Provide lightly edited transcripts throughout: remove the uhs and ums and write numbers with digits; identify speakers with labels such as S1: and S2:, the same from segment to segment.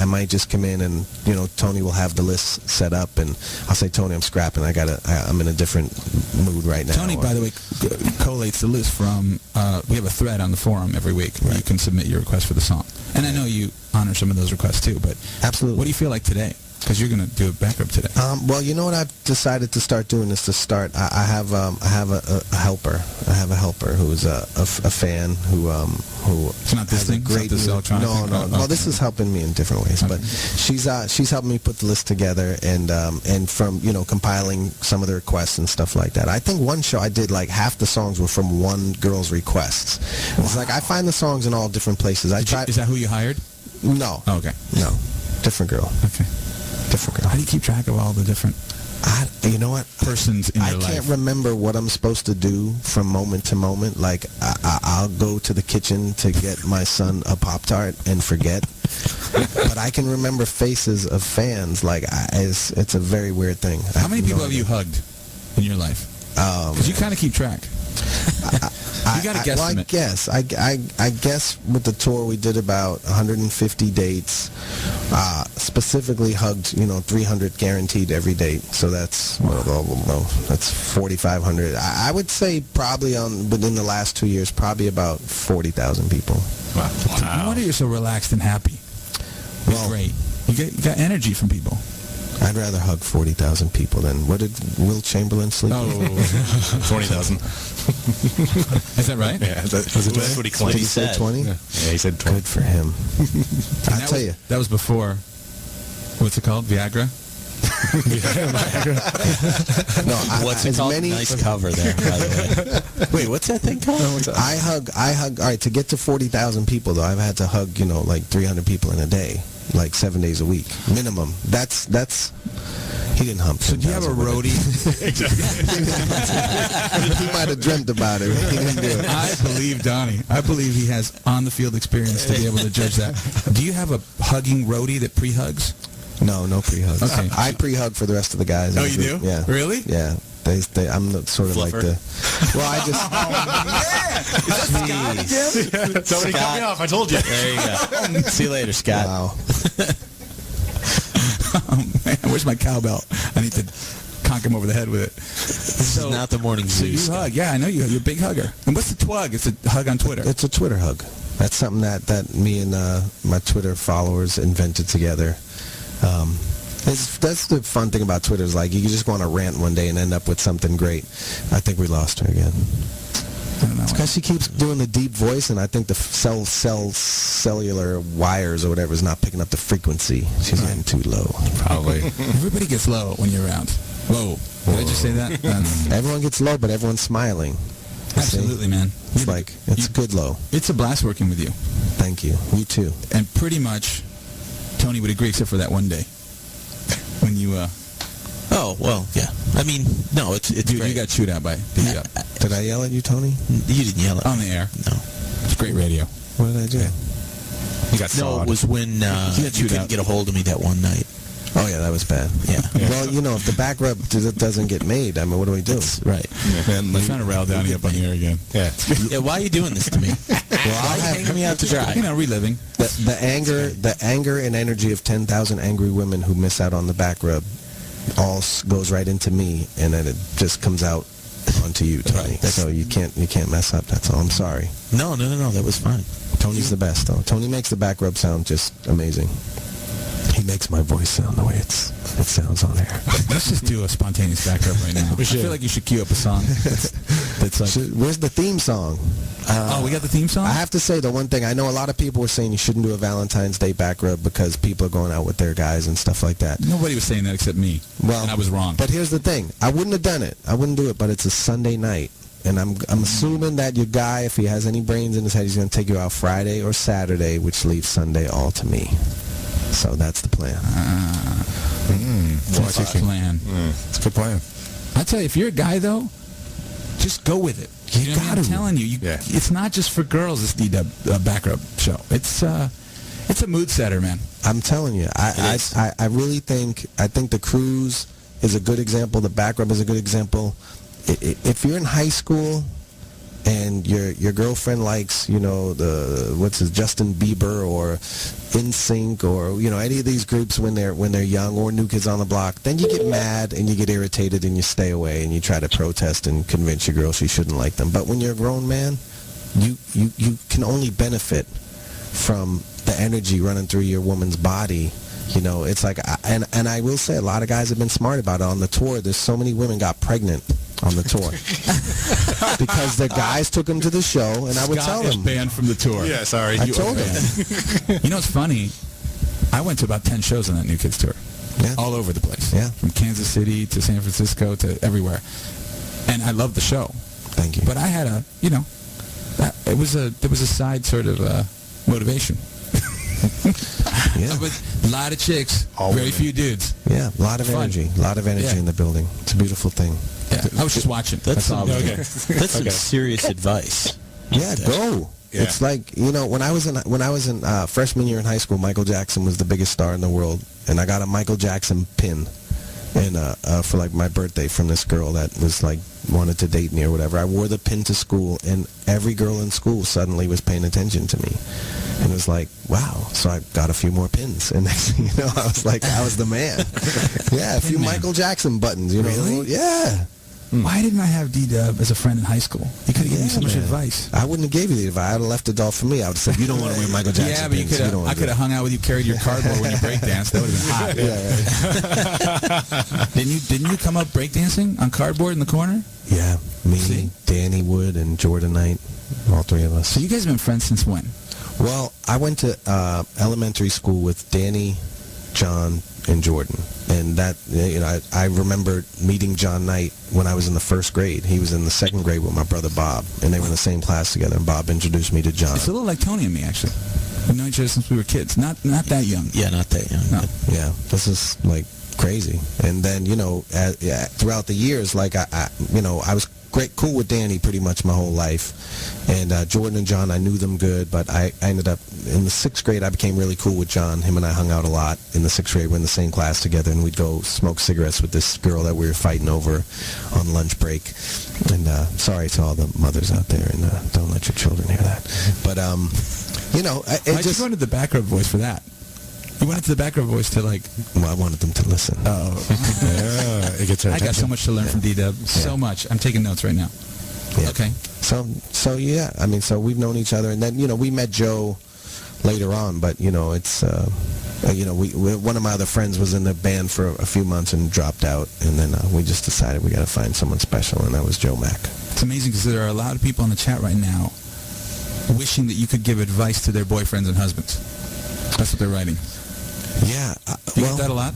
S1: might just come in and, Tony will have the list set up, and I'll say, Tony, I'm scrapping. I'm in a different mood right now.
S2: Tony, by the way, collates the list from, we have a thread on the forum every week where you can submit your request for the song. And I know you honor some of those requests too, but
S1: absolutely.
S2: What do you feel like today? Because you're going to do a backup today.
S1: Well, you know what I've decided to start doing is to start. I have a helper. I have a helper who's a fan who
S2: It's not this
S1: has
S2: thing.
S1: a great
S2: It's not this electronic
S1: no.
S2: thing?
S1: Well, this is helping me in different ways, but she's helping me put the list together and from compiling some of the requests and stuff like that. I think one show I did like half the songs were from one girl's requests. It's like I find the songs in all different places.
S2: Is that who you hired?
S1: No.
S2: Oh, okay.
S1: No, different girl.
S2: Okay.
S1: Different girl.
S2: How do you keep track of all the different
S1: you know what?
S2: persons in your life?
S1: I can't remember what I'm supposed to do from moment to moment. Like, I'll go to the kitchen to get my son a Pop-Tart and forget. But I can remember faces of fans. Like, it's a very weird thing.
S2: How many people have you hugged in your life? Because you kind of keep track. You got to guesstimate.
S1: Well, I guess with the tour we did about 150 dates. Specifically hugged, 300 guaranteed every date. So that's that's 4,500. I would say probably within the last 2 years, probably about 40,000 people.
S2: Wow. No wonder you're so relaxed and happy. Well, great. You got energy from people.
S1: I'd rather hug 40,000 people than, what did Will Chamberlain sleep with?
S3: 20,000.
S2: Is that right?
S3: Yeah, that's what he claimed.
S1: Did he say 20?
S3: Yeah, he said 20.
S1: Good for him. I'll tell you.
S2: That was before, what's it called? Viagra?
S1: No,
S4: what's it called? Nice cover there, by the way. Wait, what's that thing called?
S1: I hug. All right, to get to 40,000 people, though, I've had to hug, like 300 people in a day, like 7 days a week, minimum. That's. He didn't hump.
S2: So do you have a roadie?
S1: He might have dreamt about it. He didn't do it.
S2: I believe Donnie. I believe he has on-the-field experience to be able to judge that. Do you have a hugging roadie that pre-hugs?
S1: No pre-hugs.
S2: Okay.
S1: I pre-hug for the rest of the guys.
S2: Oh, you do?
S1: Yeah.
S2: Really?
S1: Yeah. I'm sort of
S4: Fluffer.
S1: like the. Well, I just.
S3: Somebody cut me off. I told you.
S4: There you go. See you later, Scott.
S1: Wow.
S2: Oh, man, where's my cowbell? I need to conk him over the head with it.
S4: This is not the morning
S2: So
S4: zoo.
S2: you hug. Yeah, I know you. You're a big hugger. And what's the twug? It's a hug on Twitter.
S1: It's a Twitter hug. That's something that me and my Twitter followers invented together. That's the fun thing about Twitter is like you just go on a rant one day and end up with something great. I think we lost her again.
S2: I don't know.
S1: It's because she keeps doing the deep voice, and I think the cellular wires or whatever is not picking up the frequency. She's getting too low.
S3: Probably.
S2: Everybody gets low when you're around. Whoa. Did I just say that?
S1: Everyone gets low, but everyone's smiling. You see?
S2: Absolutely, man.
S1: It's good low.
S2: It's a blast working with you.
S1: Thank you. You too.
S2: And pretty much, Tony would agree, except for that one day when you.
S4: Oh, well, yeah. I mean, no, it's
S2: Dude,
S4: great.
S2: you got chewed out by DDUB.
S1: Did I yell at you, Tony?
S4: You didn't yell at me.
S2: On the air.
S4: No.
S2: It's great radio.
S1: What did I do?
S3: You got
S4: No,
S3: sawed.
S4: it was when you couldn't get a hold of me that one night.
S1: Oh, yeah, that was bad.
S4: Yeah.
S1: Well, if the back rub doesn't get made, I mean, what do we do?
S4: That's right.
S2: I'm trying to rile Downey up on the air again.
S3: Yeah.
S4: Yeah, why are you doing this to me? Why are you hanging me out to dry?
S2: Reliving.
S1: The anger and energy of 10,000 angry women who miss out on the back rub all goes right into me, and then it just comes out onto you, Tony.
S4: Right.
S1: So you can't mess up. That's all. I'm sorry.
S4: No, that was fine.
S1: Tony's the best, though. Tony makes the back rub sound just amazing. He makes my voice sound the way it sounds on air.
S2: Let's just do a spontaneous back rub right now. I feel like you should cue up a song. That's like,
S1: Where's the theme song?
S2: we got the theme song?
S1: I have to say, the one thing, I know a lot of people were saying you shouldn't do a Valentine's Day back rub because people are going out with their guys and stuff like that.
S2: Nobody was saying that except me.
S1: Well,
S2: and I was wrong.
S1: But here's the thing. I wouldn't have done it. I wouldn't do it, but it's a Sunday night. And I'm assuming that your guy, if he has any brains in his head, he's going to take you out Friday or Saturday, which leaves Sunday all to me. So that's the plan.
S2: What's your plan?
S3: It's a good plan.
S2: I tell you, if you're a guy, though, just go with it. You know what I'm telling you,
S3: Yeah.
S2: It's not just for girls, this DDUB back rub show. It's a mood setter, man.
S1: I'm telling you, I really think the cruise is a good example. The back rub is a good example. If you're in high school, and your girlfriend likes, you know, Justin Bieber or NSYNC or, you know, any of these groups when they're young, or New Kids on the Block, then you get mad and you get irritated and you stay away and you try to protest and convince your girl she shouldn't like them. But when you're a grown man, you can only benefit from the energy running through your woman's body. You know, it's like, and I will say, a lot of guys have been smart about it. On the tour, there's so many women got pregnant on the tour because the guys took them to the show, and I would tell them.
S2: Banned from the tour.
S3: Yeah, sorry.
S1: I told them.
S2: You know, it's funny. I went to about 10 shows on that New Kids tour.
S1: Yeah.
S2: All over the place.
S1: Yeah.
S2: From Kansas City to San Francisco to everywhere. And I loved the show.
S1: Thank you.
S2: But I had there was a side sort of motivation.
S1: Yeah.
S2: But a lot of chicks,
S3: All
S2: very
S3: women.
S2: few dudes.
S1: Yeah, a lot of
S2: Fun.
S1: energy. A lot of energy
S2: Yeah.
S1: in the building. It's a beautiful thing.
S2: Yeah. I was just watching.
S4: That's
S2: all I was
S3: okay.
S2: doing.
S4: That's some serious advice.
S1: Yeah, go.
S3: Yeah.
S1: It's like, you know, when I was in freshman year in high school, Michael Jackson was the biggest star in the world, and I got a Michael Jackson pin, and for like my birthday from this girl that was like wanted to date me or whatever. I wore the pin to school, and every girl in school suddenly was paying attention to me, and it was like, wow. So I got a few more pins, and next thing you know, I was like, I was the man. Yeah, a few
S2: man.
S1: Michael Jackson buttons, you know.
S2: Really?
S1: Yeah.
S2: Why didn't I have DDUB as a friend in high school? He could have given me so much
S1: man.
S2: advice.
S1: I wouldn't have gave you the advice. I'd have left it all for me. I would have said, you don't want to wear Michael Jackson
S2: Yeah, but you
S1: pins.
S2: could
S1: don't wanna
S2: I
S1: do
S2: could
S1: it."
S2: have hung out with you, carried your cardboard when you breakdanced. That would have been hot.
S1: Yeah, right.
S2: Didn't you come up breakdancing on cardboard in the corner?
S1: Yeah, me,
S2: See?
S1: Danny Wood, and Jordan Knight, all three of us.
S2: So you guys have been friends since when?
S1: Well, I went to elementary school with Danny, John, and Jordan. And that, you know, I remember meeting John Knight when I was in the first grade. He was in the second grade with my brother Bob, and they were in the same class together, and Bob introduced me to John.
S2: It's a little like Tony and me, actually. We've known each other since we were kids. Not that young.
S4: Yeah, not that young.
S2: No.
S1: Yeah, this is like crazy. And then, you know, throughout the years, like I was cool with Danny pretty much my whole life, and Jordan and John, I knew them good, but I ended up in the 6th grade, I became really cool with John. Him and I hung out a lot in the 6th grade. We're in the same class together, and we'd go smoke cigarettes with this girl that we were fighting over on lunch break. And sorry to all the mothers out there, and don't let your children hear that. But you know,
S2: Why'd you go into the back rub voice for that? You went into the back rub voice to like...
S1: well, I wanted them to listen.
S2: Oh.
S3: Yeah, it gets our
S2: I got so
S3: attention.
S2: much to learn from DDUB. So much. I'm taking notes right now.
S1: Yeah.
S2: Okay.
S1: So yeah, I mean, so we've known each other, and then, you know, we met Joe later on, but, you know, it's, you know, one of my other friends was in the band for a few months and dropped out, and then we just decided we got to find someone special, and that was Joe Mack.
S2: It's amazing because there are a lot of people in the chat right now wishing that you could give advice to their boyfriends and husbands. That's what they're writing.
S1: Yeah,
S2: You
S1: well,
S2: get that a lot?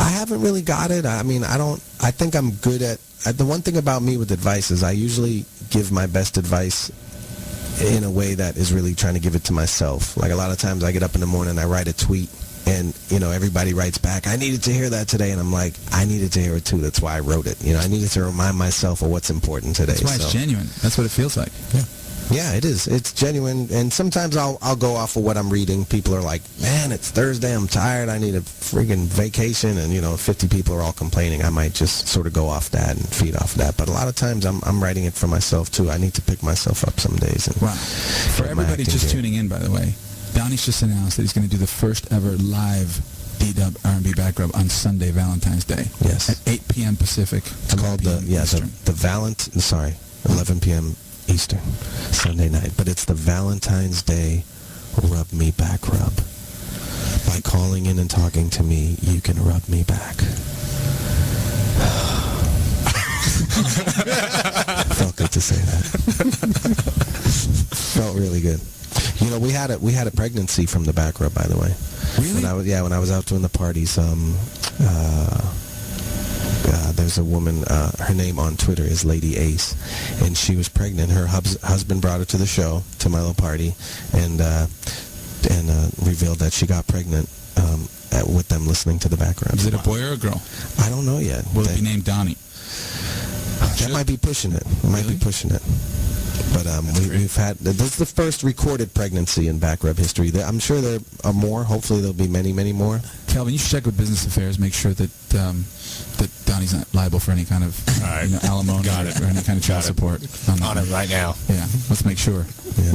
S1: I haven't really got it. I mean, I think I'm good at, the one thing about me with advice is I usually give my best advice in a way that is really trying to give it to myself. Like a lot of times I get up in the morning and I write a tweet, and, you know, everybody writes back, I needed to hear that today, and I'm like, I needed to hear it too. That's why I wrote it. You know, I needed to remind myself of what's important today.
S2: That's why it's genuine. That's what it feels like.
S1: Yeah, it is. It's genuine, and sometimes I'll go off of what I'm reading. People are like, man, it's Thursday, I'm tired, I need a freaking vacation, and, you know, 50 people are all complaining. I might just sort of go off that and feed off that, but a lot of times I'm writing it for myself, too. I need to pick myself up some days. And
S2: Wow. For
S1: get my
S2: everybody
S1: acting
S2: just
S1: gear.
S2: tuning in, by the way, Donnie's just announced that he's going to do the first ever live DDUB R&B back rub on Sunday, Valentine's Day.
S1: Yes.
S2: At 8 p.m. Pacific.
S1: It's called
S2: 11 p.m. Eastern.
S1: the 11 p.m. Eastern, Sunday night. But it's the Valentine's Day Rub Me Back Rub. By calling in and talking to me, you can rub me back. Felt good to say that. Felt really good. You know, we had a pregnancy from the back rub, by the way.
S2: Really?
S1: When I was out doing the parties, there's a woman, her name on Twitter is Lady Ace, and she was pregnant. Her husband brought her to the show, to my little party, and revealed that she got pregnant with them listening to the background.
S2: Is it a boy or a girl?
S1: I don't know yet.
S2: Will it be named Donnie?
S1: That might be pushing it. Might be pushing it. But we've had, this is the first recorded pregnancy in back rub history. I'm sure there are more. Hopefully there'll be many, many more.
S2: Calvin, you should check with Business Affairs, make sure that that Donnie's not liable for any kind of
S3: All right.
S2: alimony
S3: Got it.
S2: or any kind of child
S3: Got it.
S2: support. On that
S3: On it
S2: one.
S3: right now.
S2: Yeah, let's make sure.
S1: Yeah.